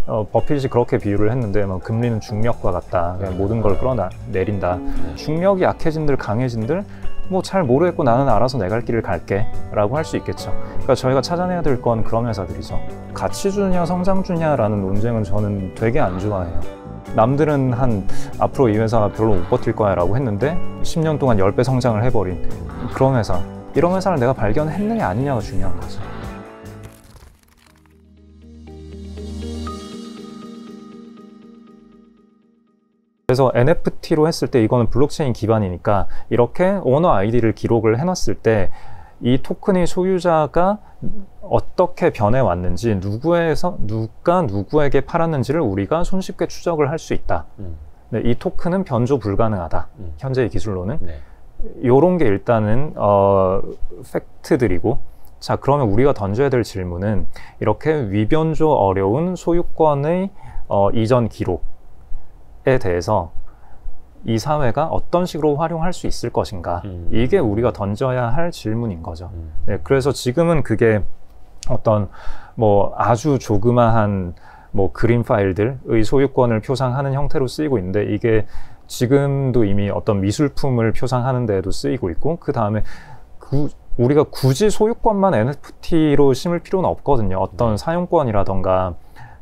버핏이 그렇게 비유를 했는데 뭐 금리는 중력과 같다. 그냥 모든 걸 끌어내린다. 중력이 약해진들 강해진들 뭐 잘 모르겠고 나는 알아서 내 갈 길을 갈게 라고 할 수 있겠죠. 그러니까 저희가 찾아내야 될 건 그런 회사들이죠. 가치주냐 성장주냐라는 논쟁은 저는 되게 안 좋아해요. 남들은 앞으로 이 회사가 별로 못 버틸 거야 라고 했는데 10년 동안 10배 성장을 해버린 그런 회사, 이런 회사를 내가 발견했느냐 아니냐가 중요한 거죠. 그래서 NFT로 했을 때 이거는 블록체인 기반이니까 이렇게 오너 아이디를 기록을 해놨을 때 이 토큰의 소유자가 어떻게 변해왔는지, 누가 누구에게 팔았는지를 우리가 손쉽게 추적을 할 수 있다. 네, 이 토큰은 변조 불가능하다. 현재의 기술로는. 네. 요런 게 일단은 팩트들이고, 자 그러면 우리가 던져야 될 질문은 이렇게 위변조 어려운 소유권의 이전 기록에 대해서 이 사회가 어떤 식으로 활용할 수 있을 것인가, 이게 우리가 던져야 할 질문인 거죠. 네, 그래서 지금은 그게 어떤 뭐 아주 조그마한 뭐 그림 파일들의 소유권을 표상하는 형태로 쓰이고 있는데, 이게 지금도 이미 어떤 미술품을 표상하는 데에도 쓰이고 있고, 그 다음에 우리가 굳이 소유권만 NFT로 심을 필요는 없거든요. 어떤 사용권이라던가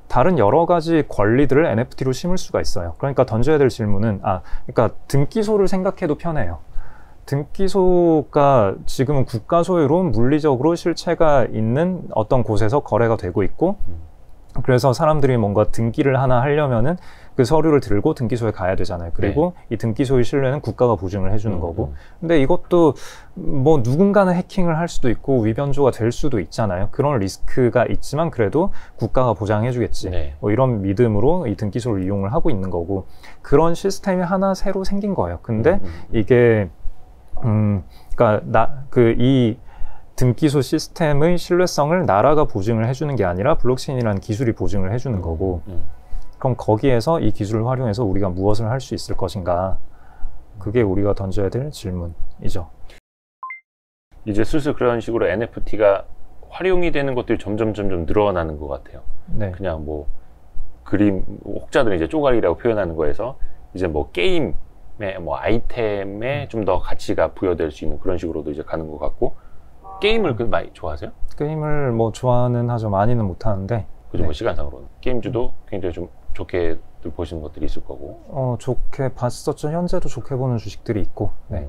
다른 여러 가지 권리들을 NFT로 심을 수가 있어요. 그러니까 던져야 될 질문은, 그러니까 등기소를 생각해도 편해요. 등기소가 지금은 국가 소유로 물리적으로 실체가 있는 어떤 곳에서 거래가 되고 있고, 그래서 사람들이 뭔가 등기를 하나 하려면은 그 서류를 들고 등기소에 가야 되잖아요. 그리고 이 등기소의 신뢰는 국가가 보증을 해주는 거고. 근데 이것도 뭐 누군가는 해킹을 할 수도 있고 위변조가 될 수도 있잖아요. 그런 리스크가 있지만 그래도 국가가 보장해주겠지. 뭐 이런 믿음으로 이 등기소를 이용을 하고 있는 거고, 그런 시스템이 하나 새로 생긴 거예요. 근데 이게 그러니까 이 등기소 시스템의 신뢰성을 나라가 보증을 해주는 게 아니라 블록체인이라는 기술이 보증을 해주는 거고, 그럼 거기에서 이 기술을 활용해서 우리가 무엇을 할 수 있을 것인가, 그게 우리가 던져야 될 질문이죠. 이제 슬슬 그런 식으로 NFT가 활용이 되는 것들이 점점 늘어나는 것 같아요. 네. 그냥 뭐 그림, 혹자들은 이제 쪼가리라고 표현하는 거에서 이제 뭐 게임의 뭐 아이템에 좀 더 가치가 부여될 수 있는 그런 식으로도 이제 가는 것 같고. 게임을 많이 좋아하세요? 게임을 뭐 좋아는 하죠. 많이는 못 하는데. 그죠. 뭐 시간상으로는. 게임주도 굉장히 좀 좋게 보시는 것들이 있을 거고. 좋게 봤었죠. 현재도 좋게 보는 주식들이 있고. 네.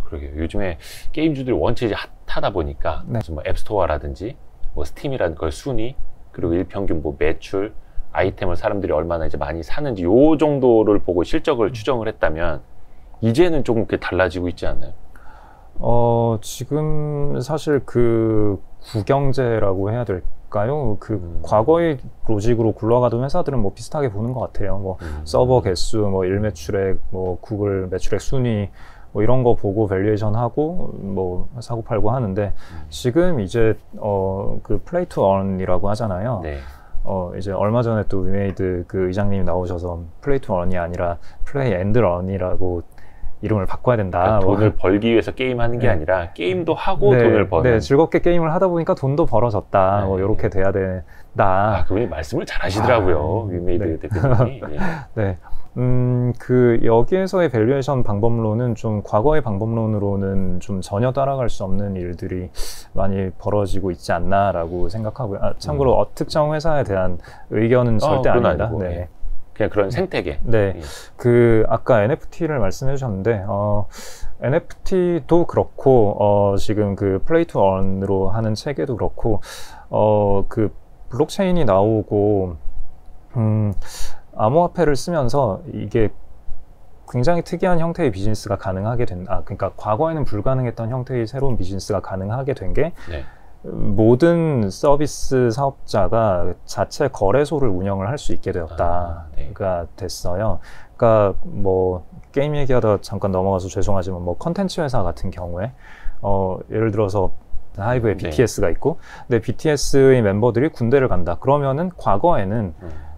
그러게요. 요즘에 게임주들이 원체 이제 핫하다 보니까 뭐 앱스토어라든지 뭐 스팀이라든 그 순위, 그리고 일평균 뭐 매출, 아이템을 사람들이 얼마나 이제 많이 사는지 요 정도를 보고 실적을 추정을 했다면 이제는 조금 그게 달라지고 있지 않나요? 지금 사실 그 구경제라고 해야 될까요? 과거의 로직으로 굴러가던 회사들은 뭐 비슷하게 보는 것 같아요. 뭐 서버 개수, 뭐 일매출액, 뭐 구글 매출액 순위, 뭐 이런 거 보고 밸류에이션 하고 뭐 사고 팔고 하는데, 지금 이제 그 플레이 투 earn이라고 하잖아요. 네. 이제 얼마 전에 또 위메이드 그 의장님이 나오셔서 플레이 투 earn이 아니라 플레이 앤드 earn이라고 이름을 바꿔야 된다. 그러니까 돈을 벌기 위해서 게임하는 게 아니라 게임도 하고 돈을 버는. 네, 즐겁게 게임을 하다 보니까 돈도 벌어졌다. 뭐 이렇게 돼야 된다. 그분이 말씀을 잘 하시더라고요. 위메이드 대표님이. 네. 여기에서의 밸류에이션 방법론은 좀 과거의 방법론으로는 좀 전혀 따라갈 수 없는 일들이 많이 벌어지고 있지 않나라고 생각하고요. 참고로 특정 회사에 대한 의견은 절대 아닙니다. 아니고, 네. 그냥 그런 생태계. 네. 아까 NFT를 말씀해 주셨는데, NFT도 그렇고, 지금 그 플레이 투 earn으로 하는 체계도 그렇고, 그 블록체인이 나오고, 암호화폐를 쓰면서 이게 굉장히 특이한 형태의 비즈니스가 가능하게 된다. 그러니까 과거에는 불가능했던 형태의 새로운 비즈니스가 가능하게 된 게, 모든 서비스 사업자가 자체 거래소를 운영을 할 수 있게 되었다가 됐어요. 그러니까 뭐 게임 얘기하다 잠깐 넘어가서 죄송하지만 뭐 컨텐츠 회사 같은 경우에 예를 들어서 하이브에 BTS가 있고, 근데 BTS의 멤버들이 군대를 간다. 그러면은 과거에는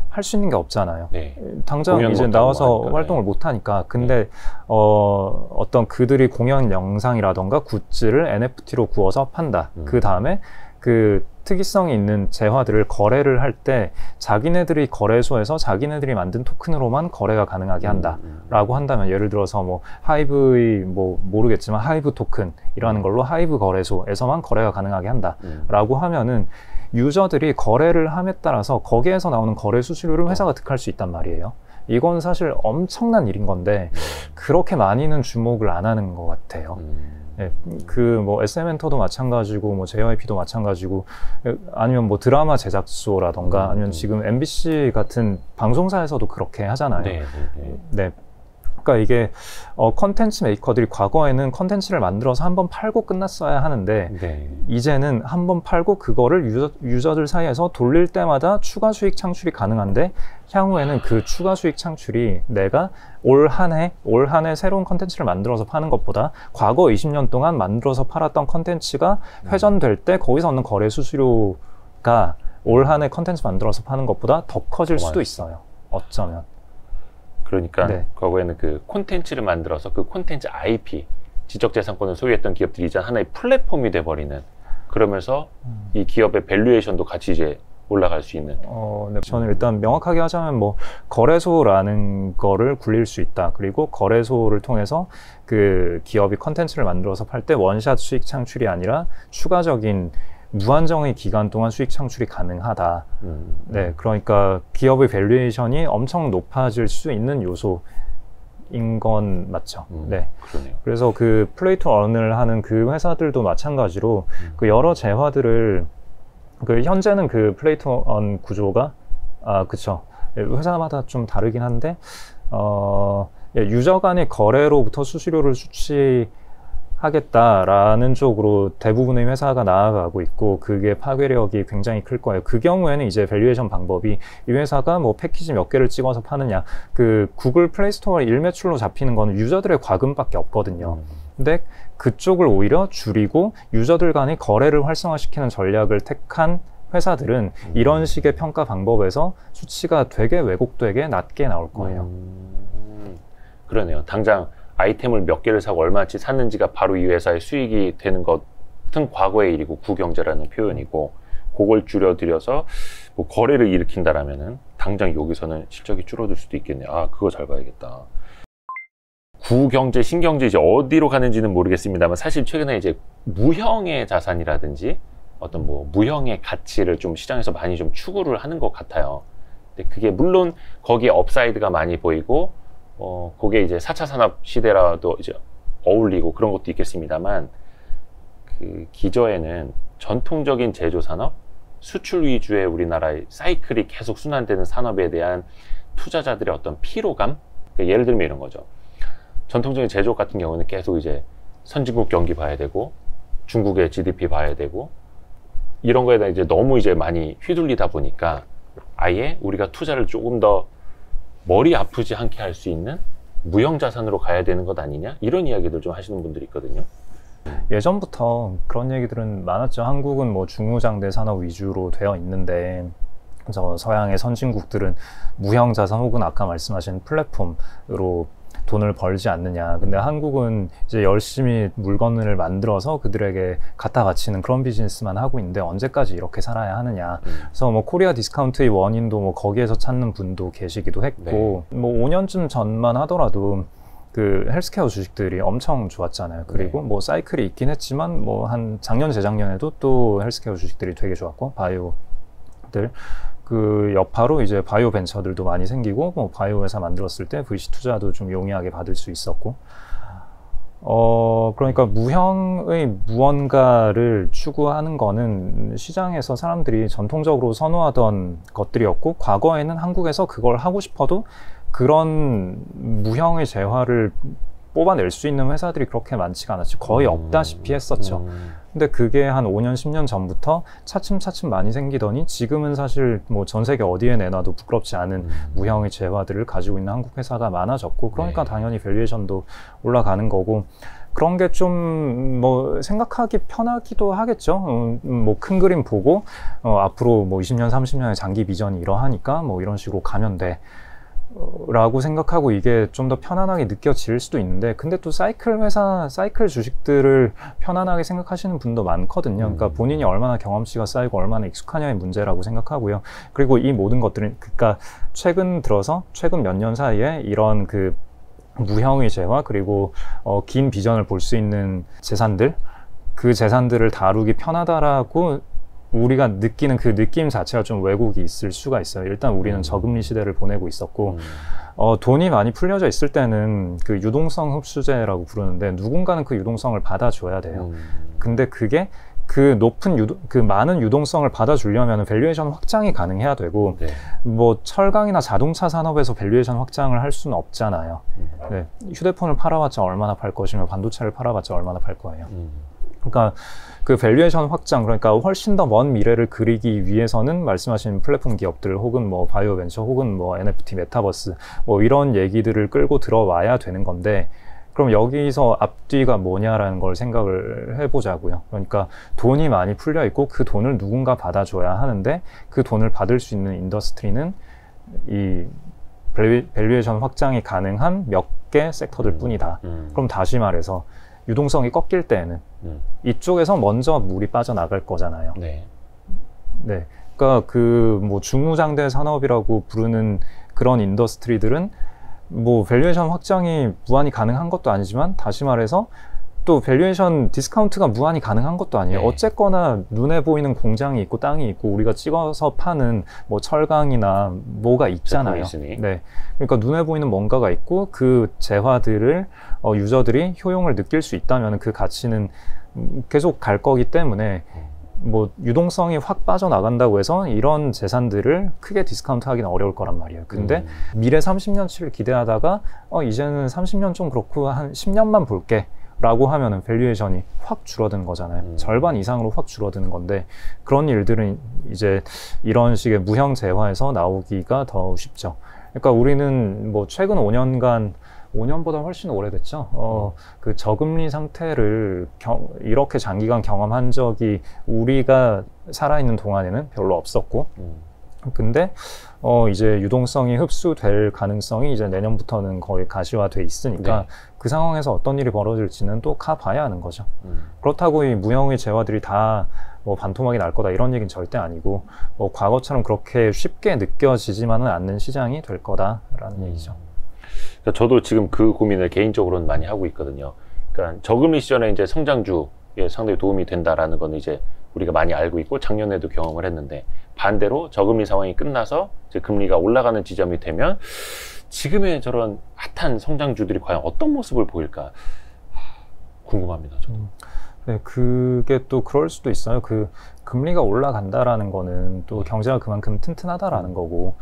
할 수 있는 게 없잖아요. 당장 이제 나와서 활동을 못 하니까. 근데 어떤 그들이 공연 영상이라던가 굿즈를 NFT로 구워서 판다. 그 다음에 그 특이성이 있는 재화들을 거래를 할 때 자기네들이 거래소에서 자기네들이 만든 토큰으로만 거래가 가능하게 한다라고 한다면, 예를 들어서 뭐 하이브의 뭐 모르겠지만 하이브 토큰이라는 걸로 하이브 거래소에서만 거래가 가능하게 한다라고 하면은 유저들이 거래를 함에 따라서 거기에서 나오는 거래 수수료를 회사가 득할 수 있단 말이에요. 이건 사실 엄청난 일인 건데 그렇게 많이는 주목을 안 하는 것 같아요. 네, 그 뭐 SM엔터도 마찬가지고 뭐 JYP도 마찬가지고, 아니면 뭐 드라마 제작소라던가 아니면 지금 MBC 같은 방송사에서도 그렇게 하잖아요. 네. 그러니까 이게 컨텐츠 메이커들이 과거에는 컨텐츠를 만들어서 한번 팔고 끝났어야 하는데 이제는 한번 팔고 그거를 유저들 사이에서 돌릴 때마다 추가 수익 창출이 가능한데, 향후에는 그 추가 수익 창출이 내가 올 한 해 새로운 컨텐츠를 만들어서 파는 것보다 과거 20년 동안 만들어서 팔았던 컨텐츠가 회전될 때 거기서 얻는 거래 수수료가 올 한 해 컨텐츠 만들어서 파는 것보다 더 커질 수도 있어요. 어쩌면. 그러니까 과거에는 그 콘텐츠를 만들어서 그 콘텐츠 IP, 지적재산권을 소유했던 기업들이 이제 하나의 플랫폼이 돼버리는, 그러면서 이 기업의 밸류에이션도 같이 이제 올라갈 수 있는. 네. 저는 일단 명확하게 하자면 뭐 거래소라는 거를 굴릴 수 있다. 그리고 거래소를 통해서 그 기업이 컨텐츠를 만들어서 팔 때 원샷 수익 창출이 아니라 추가적인 무한정의 기간 동안 수익 창출이 가능하다. 네, 그러니까 기업의 밸류에이션이 엄청 높아질 수 있는 요소인 건 맞죠. 네. 그러네요. 그래서 그 플레이 투 언을 하는 그 회사들도 마찬가지로 그 여러 재화들을, 그 현재는 그 플레이 투 언 구조가 그쵸. 회사마다 좀 다르긴 한데 유저 간의 거래로부터 수수료를 하겠다라는 쪽으로 대부분의 회사가 나아가고 있고, 그게 파괴력이 굉장히 클 거예요. 그 경우에는 이제 밸류에이션 방법이, 이 회사가 뭐 패키지 몇 개를 찍어서 파느냐, 그 구글 플레이 스토어 일매출로 잡히는 거는 유저들의 과금밖에 없거든요. 근데 그쪽을 오히려 줄이고 유저들 간의 거래를 활성화시키는 전략을 택한 회사들은 이런 식의 평가 방법에서 수치가 되게 왜곡되게 낮게 나올 거예요. 그러네요. 당장 아이템을 몇 개를 사고 얼마치 샀는지가 바로 이 회사의 수익이 되는 것은 과거의 일이고 구경제라는 표현이고, 그걸 줄여들여서 뭐 거래를 일으킨다라면은 당장 여기서는 실적이 줄어들 수도 있겠네요. 그거 잘 봐야겠다. 구경제, 신경제 이제 어디로 가는지는 모르겠습니다만, 사실 최근에 이제 무형의 자산이라든지 어떤 뭐 무형의 가치를 좀 시장에서 많이 좀 추구를 하는 것 같아요. 근데 그게 물론 거기에 업사이드가 많이 보이고 그게 이제 4차 산업 시대라도 이제 어울리고 그런 것도 있겠습니다만, 그 기저에는 전통적인 제조 산업, 수출 위주의 우리나라의 사이클이 계속 순환되는 산업에 대한 투자자들의 어떤 피로감? 예를 들면 이런 거죠. 전통적인 제조업 같은 경우는 계속 이제 선진국 경기 봐야 되고, 중국의 GDP 봐야 되고, 이런 거에다 이제 너무 이제 많이 휘둘리다 보니까 아예 우리가 투자를 조금 더 머리 아프지 않게 할 수 있는 무형 자산으로 가야 되는 것 아니냐, 이런 이야기들 좀 하시는 분들이 있거든요. 예전부터 그런 얘기들은 많았죠. 한국은 뭐 중무장대 산업 위주로 되어 있는데, 그래서 서양의 선진국들은 무형 자산 혹은 아까 말씀하신 플랫폼으로 돈을 벌지 않느냐. 근데 한국은 이제 열심히 물건을 만들어서 그들에게 갖다 바치는 그런 비즈니스만 하고 있는데 언제까지 이렇게 살아야 하느냐. 그래서 뭐 코리아 디스카운트의 원인도 뭐 거기에서 찾는 분도 계시기도 했고, 뭐 5년쯤 전만 하더라도 그 헬스케어 주식들이 엄청 좋았잖아요. 그리고 뭐 사이클이 있긴 했지만 뭐 한 작년 재작년에도 또 헬스케어 주식들이 되게 좋았고, 바이오들 그 여파로 이제 바이오 벤처들도 많이 생기고, 뭐 바이오 회사 만들었을 때 VC 투자도 좀 용이하게 받을 수 있었고, 그러니까 무형의 무언가를 추구하는 거는 시장에서 사람들이 전통적으로 선호하던 것들이었고, 과거에는 한국에서 그걸 하고 싶어도 그런 무형의 재화를 뽑아낼 수 있는 회사들이 그렇게 많지가 않았죠. 거의 없다시피 했었죠. 근데 그게 한 5년, 10년 전부터 차츰차츰 많이 생기더니 지금은 사실 뭐 전 세계 어디에 내놔도 부끄럽지 않은 무형의 재화들을 가지고 있는 한국 회사가 많아졌고, 그러니까 당연히 밸류에이션도 올라가는 거고, 그런 게 좀 뭐 생각하기 편하기도 하겠죠. 뭐 큰 그림 보고 앞으로 뭐 20년, 30년의 장기 비전이 이러하니까 뭐 이런 식으로 가면 돼. 라고 생각하고 이게 좀 더 편안하게 느껴질 수도 있는데, 근데 또 사이클 회사, 사이클 주식들을 편안하게 생각하시는 분도 많거든요. 그러니까 본인이 얼마나 경험치가 쌓이고 얼마나 익숙하냐의 문제라고 생각하고요. 그리고 이 모든 것들은, 그러니까 최근 들어서, 최근 몇 년 사이에 이런 그 무형의제화, 그리고 긴 비전을 볼 수 있는 재산들, 그 재산들을 다루기 편하다라고 우리가 느끼는 그 느낌 자체가 좀 왜곡이 있을 수가 있어요. 일단 우리는 저금리 시대를 보내고 있었고, 돈이 많이 풀려져 있을 때는 그 유동성 흡수제라고 부르는데, 누군가는 그 유동성을 받아줘야 돼요. 근데 그게 그 그 많은 유동성을 받아주려면 밸류에이션 확장이 가능해야 되고, 네. 뭐 철강이나 자동차 산업에서 밸류에이션 확장을 할 수는 없잖아요. 네. 휴대폰을 팔아봤자 얼마나 팔 것이며 반도체를 팔아봤자 얼마나 팔 거예요. 그러니까 그 밸류에이션 확장, 그러니까 훨씬 더 먼 미래를 그리기 위해서는 말씀하신 플랫폼 기업들 혹은 뭐 바이오 벤처 혹은 뭐 NFT 메타버스 뭐 이런 얘기들을 끌고 들어와야 되는 건데, 그럼 여기서 앞뒤가 뭐냐라는 걸 생각을 해보자고요. 그러니까 돈이 많이 풀려 있고 그 돈을 누군가 받아줘야 하는데, 그 돈을 받을 수 있는 인더스트리는 이 밸류에이션 확장이 가능한 몇 개 섹터들 뿐이다. 그럼 다시 말해서 유동성이 꺾일 때에는 이쪽에서 먼저 물이 빠져나갈 거잖아요. 네. 네. 그러니까 그 뭐 중무장대 산업이라고 부르는 그런 인더스트리들은 뭐 밸류에이션 확장이 무한히 가능한 것도 아니지만, 다시 말해서 또 밸류에이션 디스카운트가 무한히 가능한 것도 아니에요. 네. 어쨌거나 눈에 보이는 공장이 있고 땅이 있고 우리가 찍어서 파는 뭐 철강이나 뭐가 있잖아요. 네. 그러니까 눈에 보이는 뭔가가 있고 그 재화들을 유저들이 효용을 느낄 수 있다면 그 가치는 계속 갈 거기 때문에, 뭐 유동성이 확 빠져나간다고 해서 이런 재산들을 크게 디스카운트 하기는 어려울 거란 말이에요. 근데 미래 30년치를 기대하다가 이제는 30년 좀 그렇고 한 10년만 볼게 라고 하면은 밸류에이션이 확 줄어드는 거잖아요. 절반 이상으로 확 줄어드는 건데, 그런 일들은 이제 이런 식의 무형 재화에서 나오기가 더 쉽죠. 그러니까 우리는 뭐 최근 5년간, 5년보다 훨씬 오래됐죠. 그 저금리 상태를 이렇게 장기간 경험한 적이 우리가 살아있는 동안에는 별로 없었고, 근데 이제 유동성이 흡수될 가능성이 이제 내년부터는 거의 가시화돼 있으니까, 네. 그 상황에서 어떤 일이 벌어질지는 또 가봐야 하는 거죠. 그렇다고 이 무형의 재화들이 다 뭐 반토막이 날 거다 이런 얘기는 절대 아니고, 뭐 과거처럼 그렇게 쉽게 느껴지지만은 않는 시장이 될 거다라는 얘기죠. 그러니까 저도 지금 그 고민을 개인적으로는 많이 하고 있거든요. 그러니까 저금리 시절에 이제 성장주에 상당히 도움이 된다라는 건 이제 우리가 많이 알고 있고 작년에도 경험을 했는데, 반대로 저금리 상황이 끝나서 이제 금리가 올라가는 지점이 되면 지금의 저런 핫한 성장주들이 과연 어떤 모습을 보일까 궁금합니다. 저도. 네, 그게 또 그럴 수도 있어요. 그 금리가 올라간다라는 거는 또 경제가 그만큼 튼튼하다라는 거고,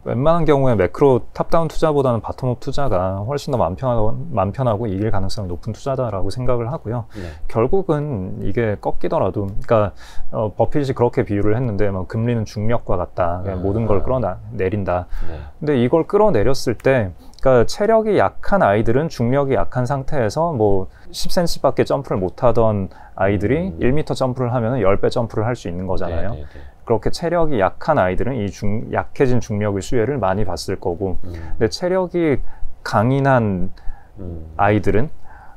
웬만한 경우에 매크로 탑다운 투자보다는 바텀업 투자가 훨씬 더 맘 편하고 이길 가능성이 높은 투자다라고 생각을 하고요. 네. 결국은 이게 꺾이더라도, 그러니까 버핏이 그렇게 비유를 했는데, 뭐 금리는 중력과 같다. 모든 걸 끌어내린다. 네. 근데 이걸 끌어내렸을 때, 그러니까 체력이 약한 아이들은 중력이 약한 상태에서 뭐 10cm밖에 점프를 못하던 아이들이 1m 점프를 하면 10배 점프를 할 수 있는 거잖아요. 네, 네, 네. 그렇게 체력이 약한 아이들은 이 약해진 중력의 수혜를 많이 봤을 거고, 근데 체력이 강인한 아이들은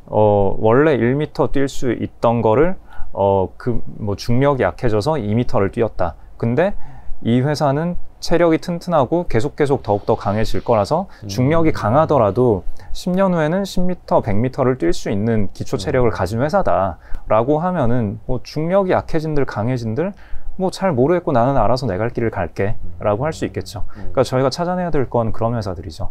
원래 1m 뛸 수 있던 거를 뭐 중력이 약해져서 2m를 뛰었다. 근데 이 회사는 체력이 튼튼하고 계속 더욱더 강해질 거라서 중력이 강하더라도 10년 후에는 10m, 100m를 뛸 수 있는 기초 체력을 가진 회사다라고 하면은, 뭐 중력이 약해진들 강해진들 뭐 잘 모르겠고 나는 알아서 내 갈 길을 갈게 라고 할 수 있겠죠. 그러니까 저희가 찾아내야 될 건 그런 회사들이죠.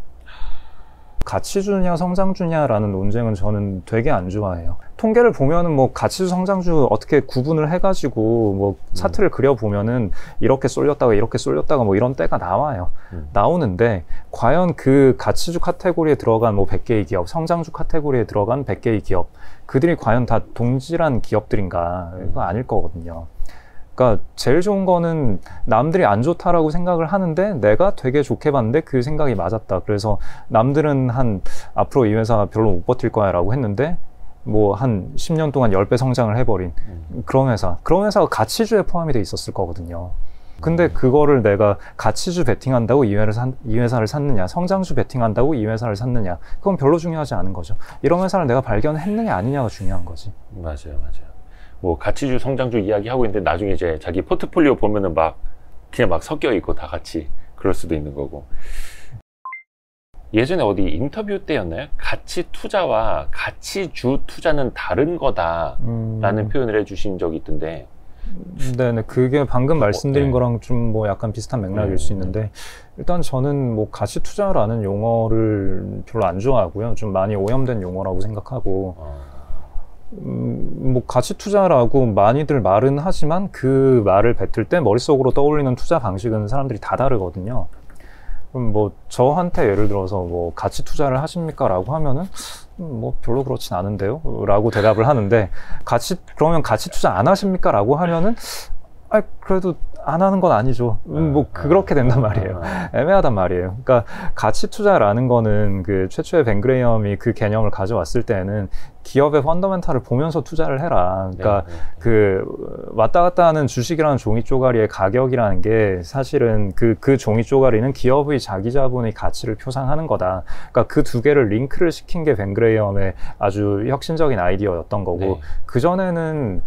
가치주냐 성장주냐라는 논쟁은 저는 되게 안 좋아해요. 통계를 보면은 뭐 가치주 성장주 어떻게 구분을 해가지고 뭐 차트를 그려보면은 이렇게 쏠렸다가 뭐 이런 때가 나와요. 나오는데 과연 그 가치주 카테고리에 들어간 뭐 100개의 기업, 성장주 카테고리에 들어간 100개의 기업, 그들이 과연 다 동질한 기업들인가? 그거 아닐 거거든요. 그러니까 제일 좋은 거는 남들이 안 좋다라고 생각을 하는데 내가 되게 좋게 봤는데 그 생각이 맞았다. 그래서 남들은 앞으로 이 회사 별로 못 버틸 거야 라고 했는데 뭐 한 10년 동안 10배 성장을 해버린 그런 회사가 가치주에 포함이 돼 있었을 거거든요. 근데 그거를 내가 가치주 베팅한다고 이 회사를 샀느냐, 성장주 베팅한다고 이 회사를 샀느냐, 그건 별로 중요하지 않은 거죠. 이런 회사를 내가 발견했느냐 아니냐가 중요한 거지. 맞아요. 뭐 가치주, 성장주 이야기하고 있는데 나중에 이제 자기 포트폴리오 보면은 그냥 막 섞여 있고 다 같이 그럴 수도 있는 거고. 예전에 어디 인터뷰 때였나요? 가치 투자와 가치주 투자는 다른 거다라는 표현을 해주신 적이 있던데. 네네, 그게 방금 말씀드린 거랑 좀 뭐 약간 비슷한 맥락일 수 있는데, 일단 저는 뭐 가치 투자라는 용어를 별로 안 좋아하고요. 좀 많이 오염된 용어라고 생각하고, 뭐 가치 투자라고 많이들 말은 하지만 그 말을 뱉을 때 머릿속으로 떠올리는 투자 방식은 사람들이 다 다르거든요. 그럼 뭐 저한테 예를 들어서 뭐 가치 투자를 하십니까? 라고 하면은 뭐 별로 그렇진 않은데요? 라고 대답을 하는데, 그러면 가치 투자 안 하십니까? 라고 하면은 그래도 안 하는 건 아니죠. 뭐 그렇게 된단 말이에요. 애매하단 말이에요. 그러니까 가치 투자라는 거는 그 최초의 벤 그레이엄이 그 개념을 가져왔을 때는 기업의 펀더멘탈을 보면서 투자를 해라. 그러니까 그 왔다 갔다 하는 주식이라는 종이 쪼가리의 가격이라는 게 사실은 그 종이 쪼가리는 기업의 자기 자본의 가치를 표상하는 거다. 그러니까 그 두 개를 링크를 시킨 게 벤 그레이엄의 아주 혁신적인 아이디어였던 거고, 그전에는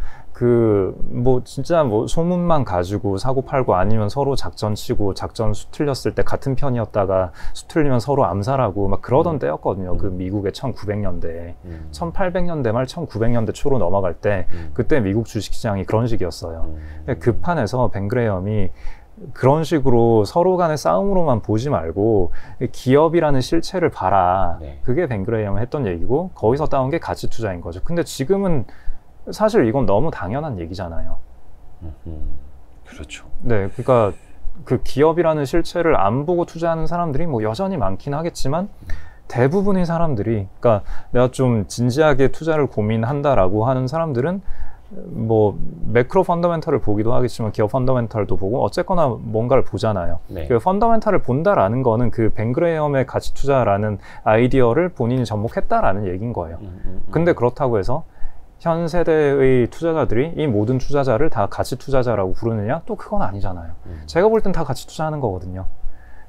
뭐 진짜 뭐 소문만 가지고 사고 팔고, 아니면 서로 작전 치고 작전 수틀렸을 때 같은 편이었다가 수틀리면 서로 암살하고 막 그러던 때였거든요. 그 미국의 1900년대 1800년대 말 1900년대 초로 넘어갈 때, 그때 미국 주식시장이 그런 식이었어요. 그 판에서 벤 그레이엄이 그런 식으로 서로 간의 싸움으로만 보지 말고 기업이라는 실체를 봐라. 그게 벤 그레이엄이 했던 얘기고, 거기서 따온 게 가치 투자인 거죠. 근데 지금은 사실 이건 너무 당연한 얘기잖아요. 그렇죠. 네, 그러니까 그 기업이라는 실체를 안 보고 투자하는 사람들이 뭐 여전히 많긴 하겠지만, 대부분의 사람들이, 그러니까 내가 좀 진지하게 투자를 고민한다라고 하는 사람들은 뭐 매크로 펀더멘털을 보기도 하겠지만 기업 펀더멘털도 보고 어쨌거나 뭔가를 보잖아요. 그 펀더멘털을 본다라는 거는 그 벤 그레이엄의 가치 투자라는 아이디어를 본인이 접목했다라는 얘기인 거예요. 근데 그렇다고 해서 현 세대의 투자자들이 이 모든 투자자를 다 가치 투자자라고 부르느냐? 또 그건 아니잖아요. 제가 볼 땐 다 가치 투자하는 거거든요.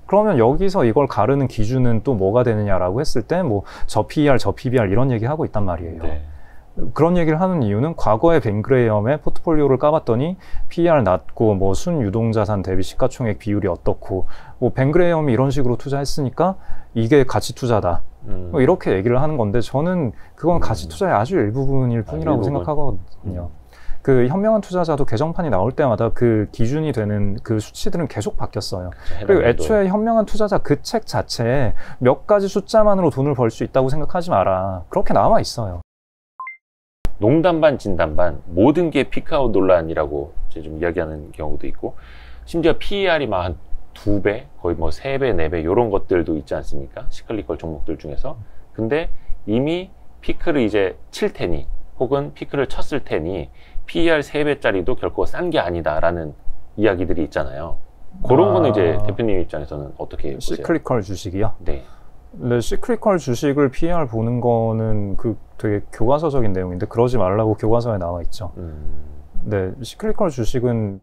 그러면 여기서 이걸 가르는 기준은 또 뭐가 되느냐라고 했을 때 뭐 저 PER, 저 PBR 이런 얘기 하고 있단 말이에요. 그런 얘기를 하는 이유는 과거에 벤 그레이엄의 포트폴리오를 까봤더니 PER 낮고 뭐 순유동자산 대비 시가총액 비율이 어떻고, 뭐 벤 그레이엄이 이런 식으로 투자했으니까 이게 가치 투자다. 뭐 이렇게 얘기를 하는 건데, 저는 그건 가치 투자의 아주 일부분일 뿐이라고 생각하거든요. 그 현명한 투자자도 개정판이 나올 때마다 그 기준이 되는 그 수치들은 계속 바뀌었어요. 그리고 애초에 현명한 투자자 그 책 자체에 몇 가지 숫자만으로 돈을 벌 수 있다고 생각하지 마라. 그렇게 나와 있어요. 농담 반 진담 반, 모든 게 피크아웃 논란이라고 이제 좀 이야기하는 경우도 있고, 심지어 PER이 막 한 2배, 거의 뭐 3배, 4배 이런 것들도 있지 않습니까? 시클리컬 종목들 중에서. 근데 이미 피크를 이제 칠 테니, 혹은 피크를 쳤을 테니 PER 3배짜리도 결코 싼 게 아니다라는 이야기들이 있잖아요. 그런 거는 이제 대표님 입장에서는 어떻게 보세요? 시클리컬 주식이요? 네. 네, 시클리컬 주식을 PER 보는 거는 그 되게 교과서적인 내용인데, 그러지 말라고 교과서에 나와 있죠. 네, 시클리컬 주식은